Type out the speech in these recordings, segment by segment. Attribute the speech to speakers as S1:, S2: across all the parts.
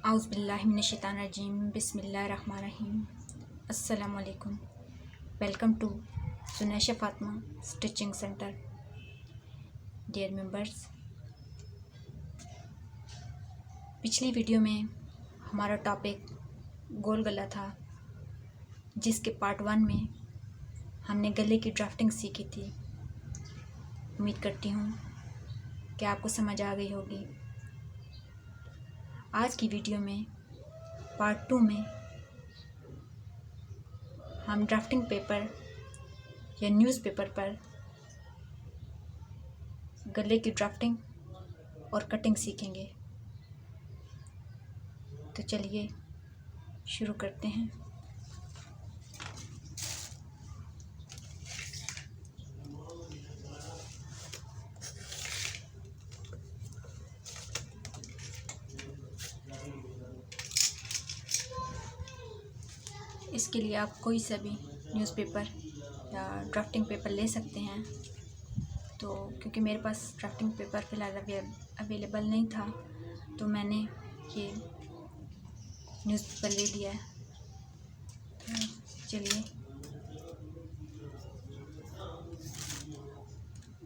S1: औज़ुबिल्लाहिमिनश्शैतानिर्रजीम बिस्मिल्लाहिर्रहमानिर्रहीम। अस्सलाम वालेकुम। Welcome to Sunaisha Fatima stitching centre. Dear members, पिछली वीडियो में हमारा टॉपिक गोल गला था, जिसके पार्ट 1 में हमने गले की ड्राफ्टिंग सीखी थी। उम्मीद करती हूँ कि आपको समझ आ गई होगी। आज की वीडियो में पार्ट 2 में हम ड्राफ्टिंग पेपर या न्यूज़पेपर पर गले की ड्राफ्टिंग और कटिंग सीखेंगे। तो चलिए शुरू करते हैं। इसके लिए आप कोई सा भी न्यूज़पेपर या ड्राफ्टिंग पेपर ले सकते हैं। तो क्योंकि मेरे पास ड्राफ्टिंग पेपर फ़िलहाल अवेलेबल नहीं था, तो मैंने ये न्यूज़पेपर ले लिया है। तो चलिए,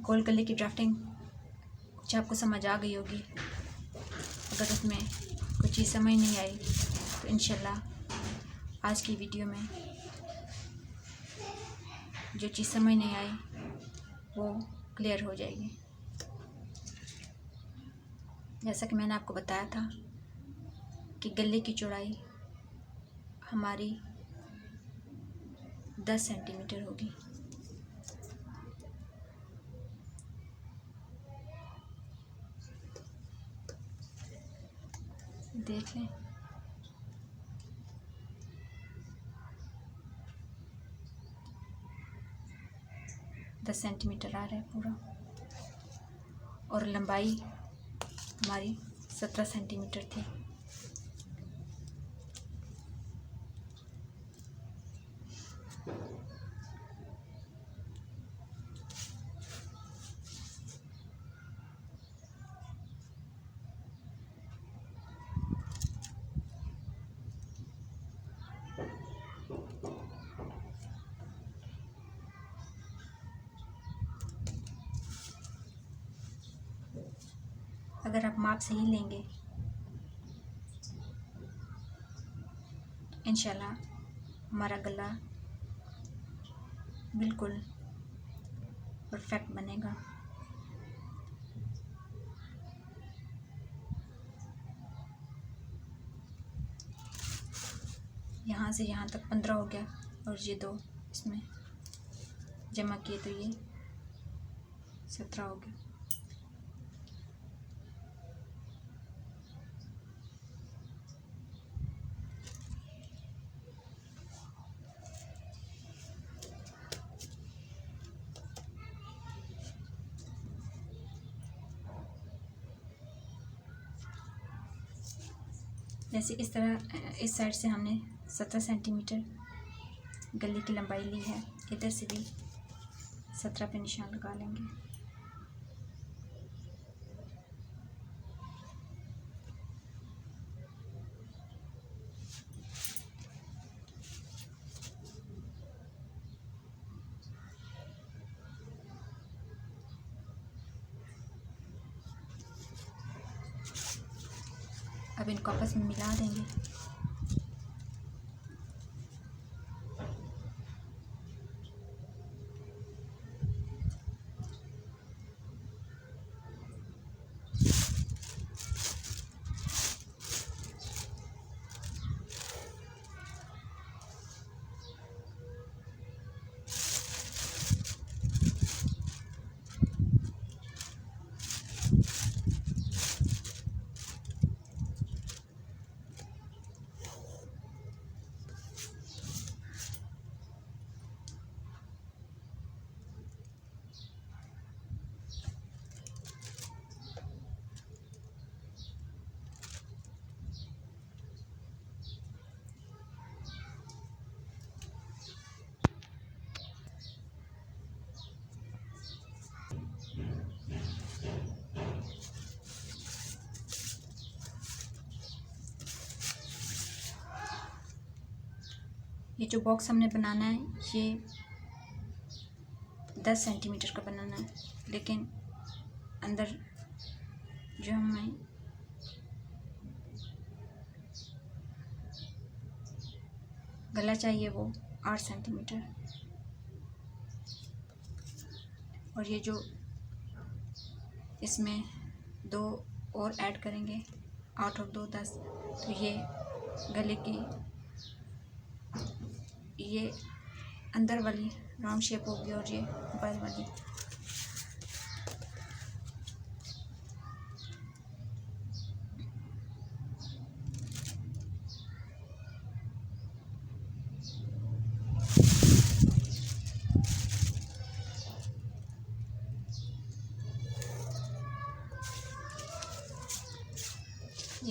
S1: गोल गले की ड्राफ्टिंग कुछ आपको समझ आ गई होगी। अगर उसमें कुछ चीज़ समझ नहीं आई तो इंशाल्लाह आज की वीडियो में जो चीज़ समझ नहीं आई वो क्लियर हो जाएगी। जैसा कि मैंने आपको बताया था कि गले की चौड़ाई हमारी 10 सेंटीमीटर होगी। देख लें, दस सेंटीमीटर आ रहा है पूरा, और लंबाई हमारी 17 सेंटीमीटर थी। अगर आप माप सही लेंगे तो इंशाल्लाह हमारा गला बिल्कुल परफेक्ट बनेगा। यहाँ से यहाँ तक 15 हो गया, और ये 2 इसमें जमा किए तो ये 17 हो गया। जैसे इस तरह इस साइड से हमने 17 सेंटीमीटर गले की लंबाई ली है, इधर से भी 17 पे निशान लगा लेंगे। अब इनको आपस में मिला देंगे। ये जो बॉक्स हमने बनाना है ये 10 सेंटीमीटर का बनाना है, लेकिन अंदर जो हमें गला चाहिए वो 8 सेंटीमीटर। और ये जो इसमें 2 और ऐड करेंगे, 8 और 2 10, तो ये गले की ये अंदर वाली राउंड शेप होगी और ये बाहर वाली।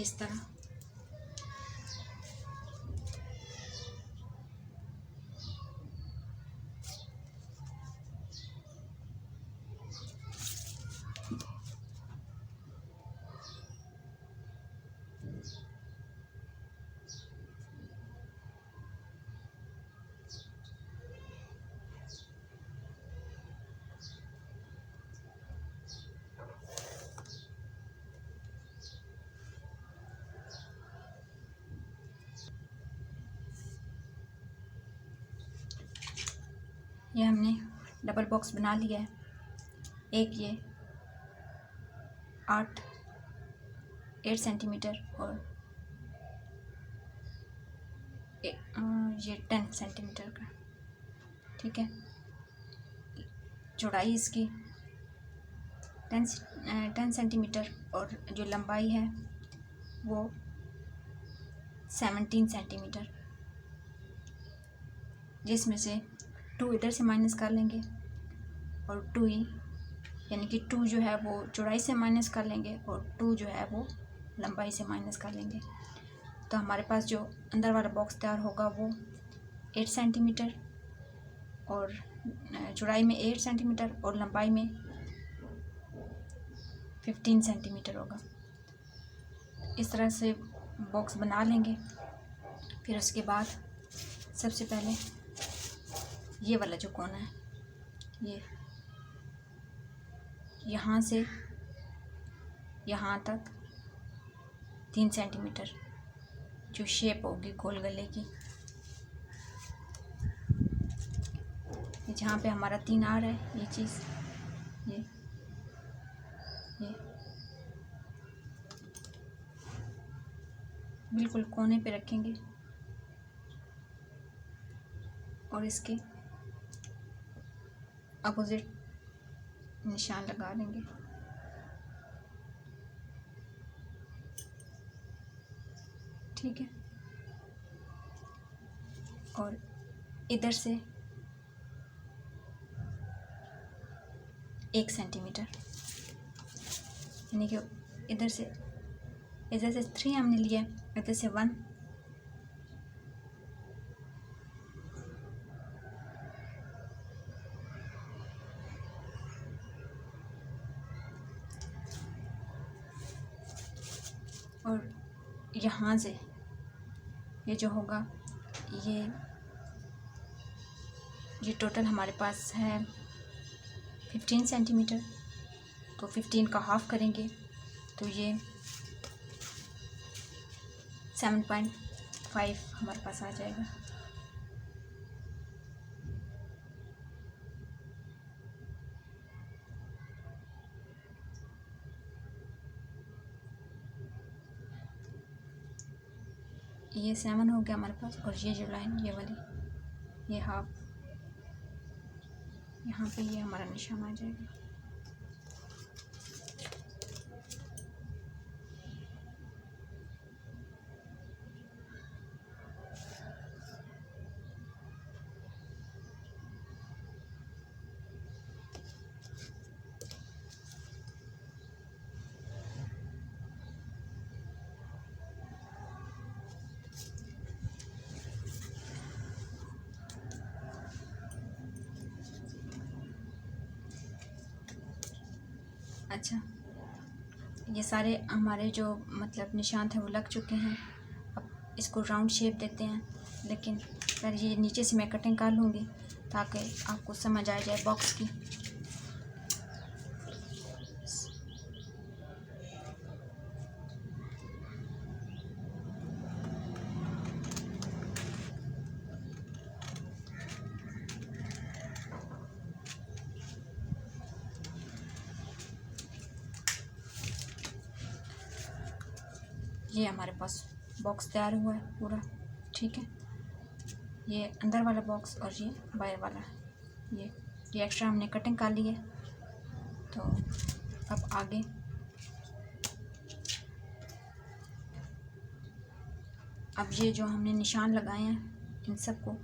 S1: इस तरह ये हमने डबल बॉक्स बना लिया है। एक ये 8 सेंटीमीटर और ये 10 सेंटीमीटर का, ठीक है। चौड़ाई इसकी 10 सेंटीमीटर और जो लंबाई है वो 17 सेंटीमीटर, जिसमें से 2 इधर से माइनस कर लेंगे और 2 ही, यानी कि 2 जो है वो चौड़ाई से माइनस कर लेंगे और 2 जो है वो लंबाई से माइनस कर लेंगे। तो हमारे पास जो अंदर वाला बॉक्स तैयार होगा वो 8 सेंटीमीटर और चौड़ाई में 8 सेंटीमीटर और लंबाई में 15 सेंटीमीटर होगा। इस तरह से बॉक्स बना लेंगे। फिर उसके बाद सबसे पहले ये वाला जो कोना है, ये यहाँ से यहाँ तक 3 सेंटीमीटर जो शेप होगी गोल गले की, जहाँ पे हमारा 3 आ रहा है, ये चीज़ ये बिल्कुल कोने पे रखेंगे और इसके अपोजिट निशान लगा देंगे। ठीक है, और इधर से 1 सेंटीमीटर, यानी कि इधर से 3 हमने लिया, इधर से 1, और यहाँ से ये जो होगा ये टोटल हमारे पास है 15 सेंटीमीटर, तो 15 का हाफ करेंगे तो ये 7.5 हमारे पास आ जाएगा। ये 7 हो गया हमारे पास, और ये जो लाइन ये वाली ये हाफ, यहाँ पे ये हमारा निशान आ जाएगा। अच्छा, ये सारे हमारे जो मतलब निशान थे वो लग चुके हैं। अब इसको राउंड शेप देते हैं, लेकिन पहले ये नीचे से मैं कटिंग कर लूँगी ताकि आपको समझ आ जाए बॉक्स की। ये हमारे पास बॉक्स तैयार हुआ है पूरा, ठीक है। ये अंदर वाला बॉक्स और ये बाहर वाला, ये एक्स्ट्रा हमने कटिंग कर ली है। तो अब आगे अब ये जो हमने निशान लगाए हैं इन सबको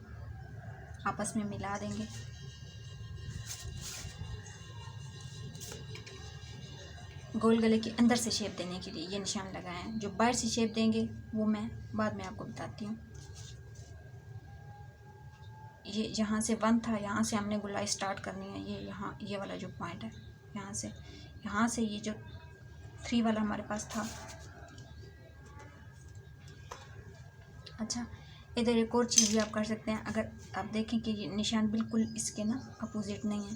S1: आपस में मिला देंगे। गोल गले के अंदर से शेप देने के लिए ये निशान लगाए हैं। जो बाहर से शेप देंगे वो मैं बाद में आपको बताती हूँ। ये जहाँ से 1 था यहाँ से हमने गुलाई स्टार्ट करनी है। ये यहाँ ये वाला जो पॉइंट है यहाँ से ये जो 3 वाला हमारे पास था। अच्छा, इधर एक और चीज़ भी आप कर सकते हैं। अगर आप देखें कि ये निशान बिल्कुल इसके ना अपोजिट नहीं है,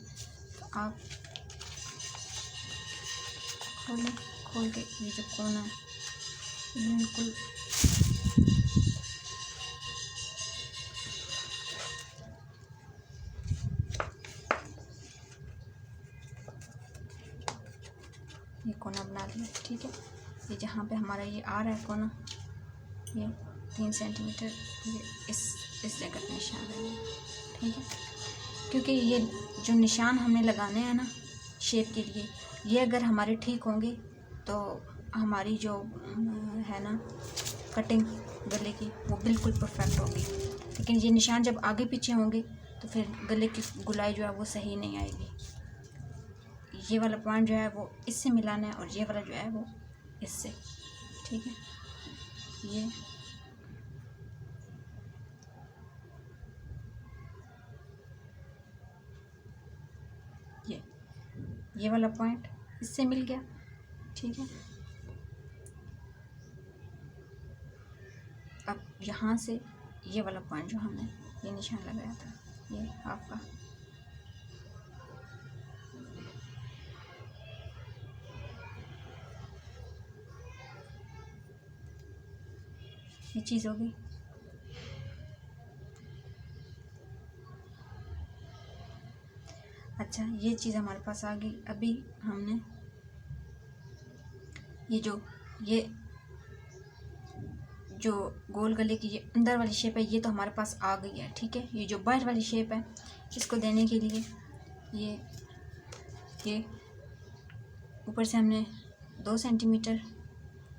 S1: तो आप खोल के ये जो कोना है बिल्कुल ये कोना बना लिया, ठीक है। ये जहाँ पे हमारा ये आ रहा है कोना, ये 3 सेंटीमीटर ये इस जगह पे निशान है, ठीक है। क्योंकि ये जो निशान हमने लगाने हैं ना शेप के लिए, ये अगर हमारे ठीक होंगे तो हमारी जो है ना कटिंग गले की वो बिल्कुल परफेक्ट होगी। लेकिन ये निशान जब आगे पीछे होंगे तो फिर गले की गुलाई जो है वो सही नहीं आएगी। ये वाला पॉइंट जो है वो इससे मिलाना है और ये वाला जो है वो इससे, ठीक है। ये वाला पॉइंट इससे मिल गया, ठीक है। अब यहाँ से ये वाला पॉइंट जो हमने ये निशान लगाया था, ये आपका ये चीज़ होगी। अच्छा, ये चीज़ हमारे पास आ गई। अभी हमने ये जो गोल गले की ये अंदर वाली शेप है ये तो हमारे पास आ गई है, ठीक है। ये जो बाहर वाली शेप है इसको देने के लिए ये ऊपर से हमने 2 सेंटीमीटर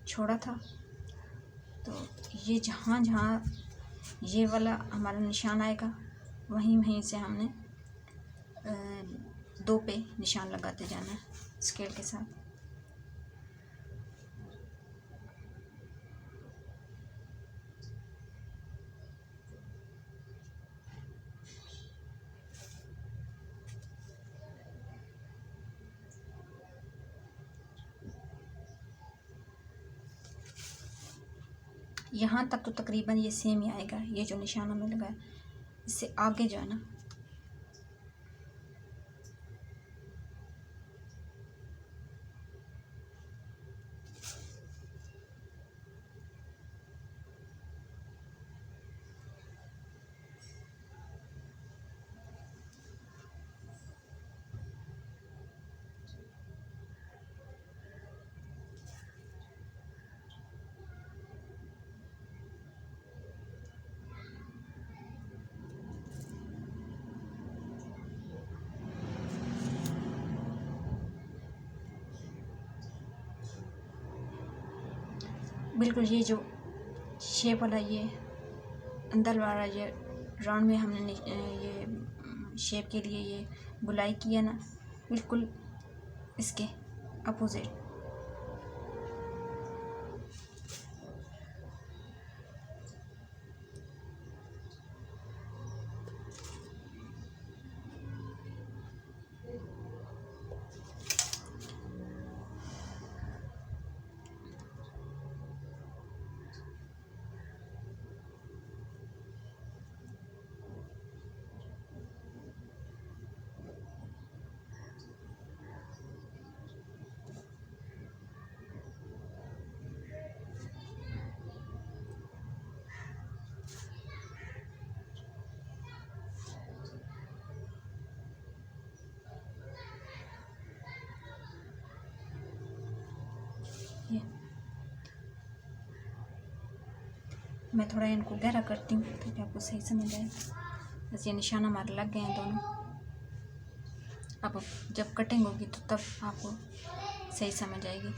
S1: छोड़ा था। तो ये जहाँ जहाँ ये वाला हमारा निशान आएगा वहीं से हमने 2 पे निशान लगाते जाना है स्केल के साथ। यहाँ तक तो तकरीबन ये सेम ही आएगा। ये जो निशान हमने लगाया इससे आगे जो है ना बिल्कुल ये जो शेप वाला ये अंदर वाला ये राउंड में हमने ये शेप के लिए ये गुलाई किया ना बिल्कुल इसके अपोजिट। मैं थोड़ा इनको गहरा करती हूँ ताकि आपको सही समझ आए। बस ये निशान हमारे लग गए हैं दोनों। अब जब कटिंग होगी तो तब आपको सही समझ आएगी।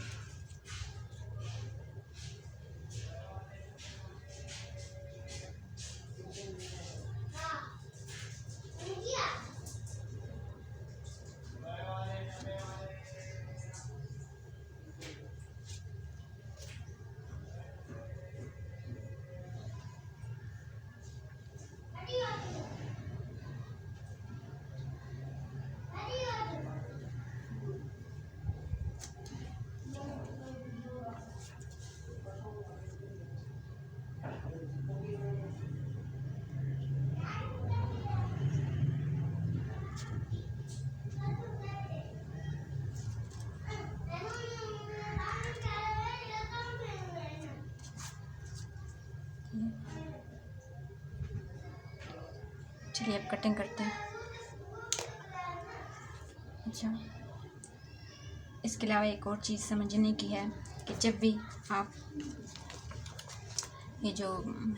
S1: चलिए अब कटिंग करते हैं। अच्छा, इसके अलावा एक और चीज़ समझने की है कि जब भी आप ये जो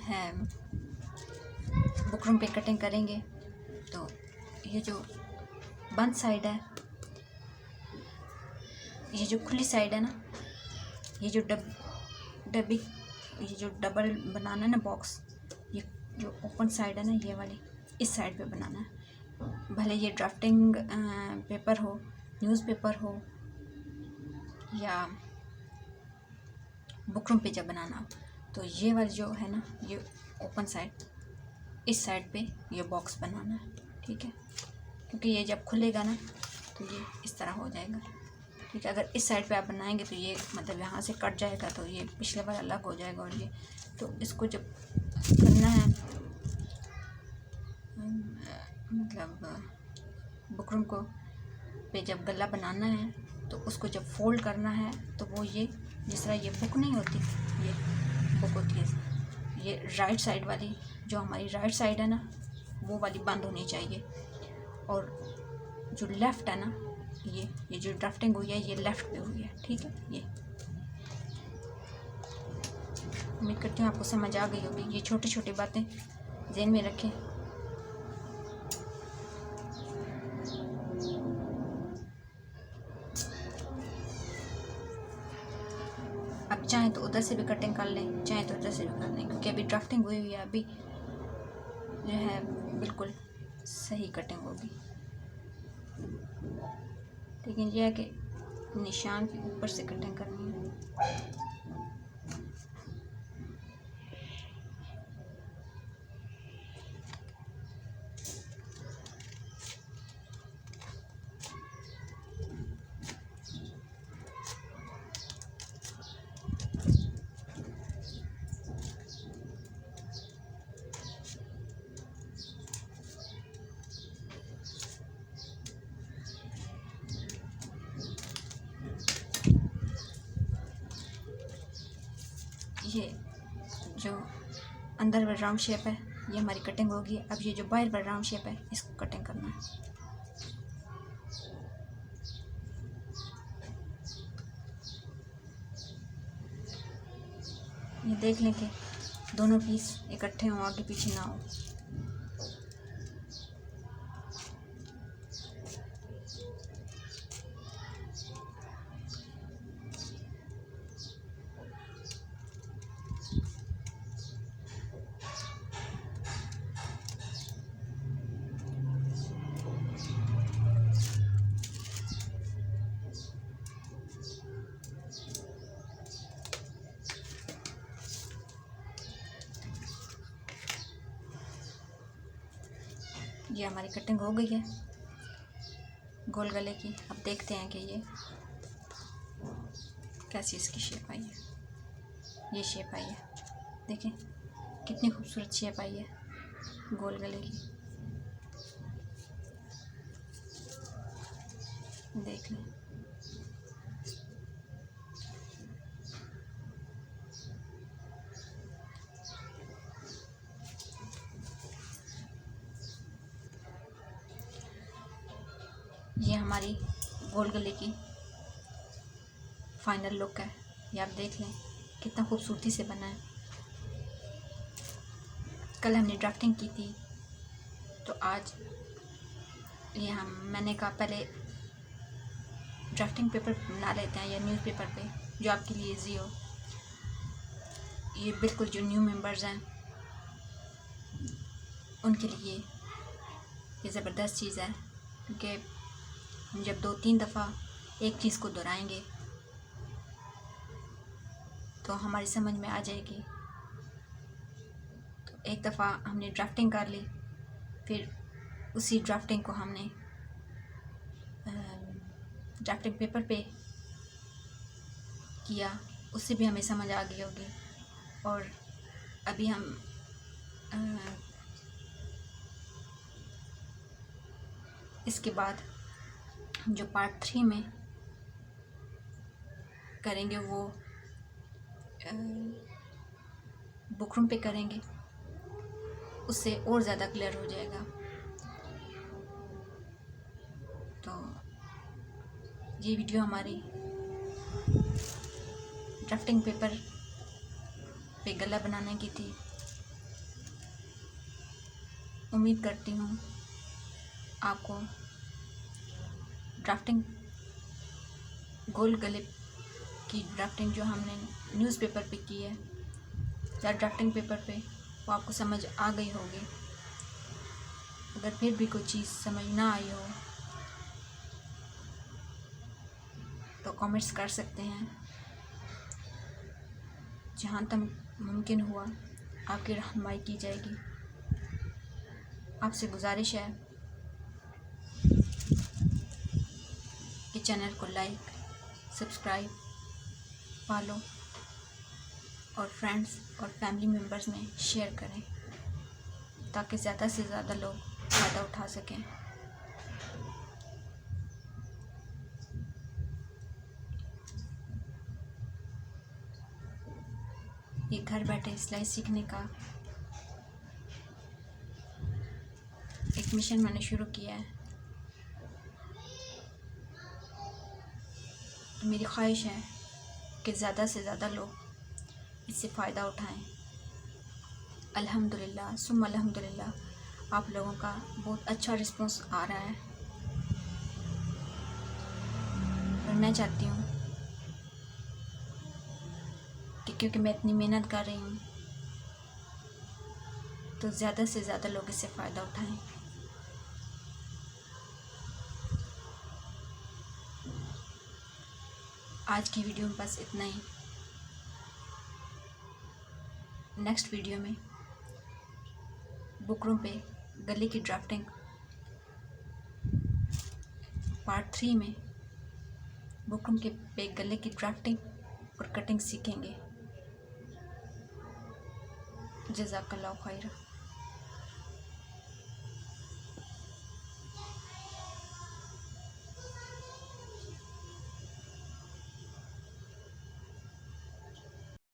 S1: है बुकरम पे कटिंग करेंगे तो ये जो बंद साइड है, ये जो खुली साइड है ना, ये जो डब्बी ये जो डबल बनाना है ना बॉक्स, ये जो ओपन साइड है ना, ये वाली इस साइड पे बनाना है। भले ये ड्राफ्टिंग पेपर हो, न्यूज़पेपर हो या बुकरम पे जब बनाना हो, तो ये वाली जो है ना, ये ओपन साइड, इस साइड पे ये बॉक्स बनाना है। ठीक है, क्योंकि ये जब खुलेगा ना तो ये इस तरह हो जाएगा। ठीक है, अगर इस साइड पे आप बनाएंगे तो ये मतलब यहाँ से कट जाएगा, तो ये पिछले वाला अलग हो जाएगा। और ये तो इसको जब करना है, मतलब बुकरम को पे जब गला बनाना है तो उसको जब फोल्ड करना है तो वो ये जिस तरह ये बुक नहीं होती, ये बुक होती है, ये राइट साइड वाली जो हमारी राइट साइड है ना, वो वाली बंद होनी चाहिए। और जो लेफ़्ट है ना, ये जो ड्राफ्टिंग हुई है ये लेफ़्ट पे हुई है। ठीक है, ये उम्मीद करती हूँ आपको समझ आ गई होगी। ये छोटी छोटी बातें ज़हन में रखें। अब चाहें तो उधर से भी कटिंग कर लें, चाहें तो उधर से भी कर लें, क्योंकि अभी ड्राफ्टिंग हुई हुई है, अभी जो है बिल्कुल सही कटिंग होगी। लेकिन यह है कि निशान के ऊपर से कटिंग करनी है। ये जो अंदर वाला राउंड शेप है ये हमारी कटिंग होगी। अब ये जो बाहर वाला राउंड शेप है इसको कटिंग करना है। ये देख लें कि दोनों पीस इकट्ठे हों, आगे पीछे ना हो। ये हमारी कटिंग हो गई है गोल गले की। अब देखते हैं कि ये कैसी इसकी शेप आई है। ये शेप आई है, देखें कितनी खूबसूरत शेप आई है गोल गले की। देख लें, ये हमारी गोल गले की फाइनल लुक है। ये आप देख लें कितना खूबसूरती से बना है। कल हमने ड्राफ्टिंग की थी, तो आज ये मैंने कहा पहले ड्राफ्टिंग पेपर बना लेते हैं या न्यूज़पेपर पे, जो आपके लिए ईजी हो। ये बिल्कुल जो न्यू मेंबर्स हैं उनके लिए ये ज़बरदस्त चीज़ है, क्योंकि हम जब 2-3 दफ़ा एक चीज़ को दोहराएंगे तो हमारी समझ में आ जाएगी। तो एक दफ़ा हमने ड्राफ्टिंग कर ली, फिर उसी ड्राफ्टिंग को हमने ड्राफ्टिंग पेपर पे किया, उससे भी हमें समझ आ गई होगी। और अभी हम इसके बाद जो पार्ट 3 में करेंगे वो बुक रूम पे करेंगे, उससे और ज़्यादा क्लियर हो जाएगा। तो ये वीडियो हमारी ड्राफ्टिंग पेपर पे गला बनाने की थी। उम्मीद करती हूँ आपको ड्राफ्टिंग गोल गले की ड्राफ्टिंग जो हमने न्यूज़पेपर पे की है या ड्राफ्टिंग पेपर पे, वो आपको समझ आ गई होगी। अगर फिर भी कोई चीज़ समझ ना आई हो तो कमेंट्स कर सकते हैं। जहाँ तक मुमकिन हुआ आपकी रहनुमाई की जाएगी। आपसे गुजारिश है कि चैनल को लाइक, सब्सक्राइब, फॉलो और फ्रेंड्स और फैमिली मेम्बर्स में शेयर करें, ताकि ज़्यादा से ज़्यादा लोग फ़ायदा उठा सकें। ये घर बैठे सिलाई सीखने का एक मिशन मैंने शुरू किया है। तो मेरी ख्वाहिश है कि ज़्यादा से ज़्यादा लोग इससे फ़ायदा उठाएं। अल्हम्दुलिल्लाह सुम्मा अल्हम्दुलिल्लाह आप लोगों का बहुत अच्छा रिस्पांस आ रहा है। और मैं चाहती हूँ कि क्योंकि मैं इतनी मेहनत कर रही हूँ तो ज़्यादा से ज़्यादा लोग इससे फ़ायदा उठाएं। आज की वीडियो में बस इतना ही। नेक्स्ट वीडियो में बुक रूम पे गले की ड्राफ्टिंग पार्ट 3 में बुक रूम के पे गले की ड्राफ्टिंग और कटिंग सीखेंगे। जज़ाकल्लाहु खैरा।